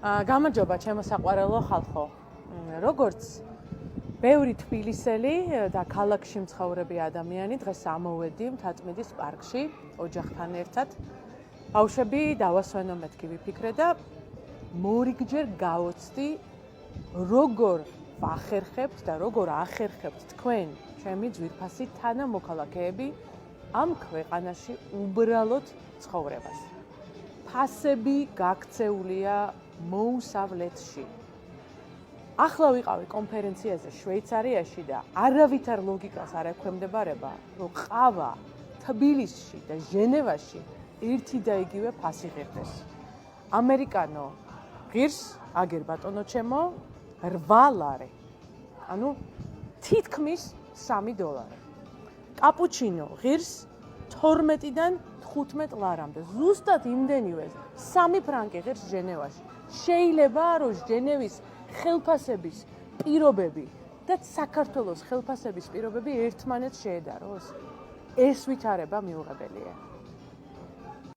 გამარჯობა ჩემო საყვარელო ხალხო. როგორც ბევრი თბილისელი და ქალაქში მცხოვრები ადამიანი დღეს ამოვედი მთაწმინდის პარკში ოჯახთან ერთად. ბავშვები დავასვენო მეთქი ვიფიქრე და მორიგჯერ გავოცდი როგორ ვახერხებთ და როგორ ახერხებთ თქვენ ჩემი ძვირფასი თანამოქალაქეები ამ ქვეყანაში უბრალოდ ცხოვრებას. ფასები გაქცეულია მოუსავლეთში. ახლა ვიყავი კონფერენციაზე შვეიცარიაში და არავითარ ლოგიკას არ ექვემდებარება, რომ ყავა თბილისში და ჟენევაში ერთი და იგივე ფასი ღირდეს. ამერიკანო ღირს, აგერ ბატონო ჩემო, 8 ლარი. ანუ თითქმის $3. კაპუჩინო ღირს 12-დან 15 ლარამდე. ზუსტად იმდენივე 3 ფრანკი ღირს ჟენევაში. შეიძლება რომ ჟენევის ხელფასების პირობები და საქართველოს ხელფასების პირობები ერთმანეთს შეედაროს. ეს ვითარება მიუღებელია.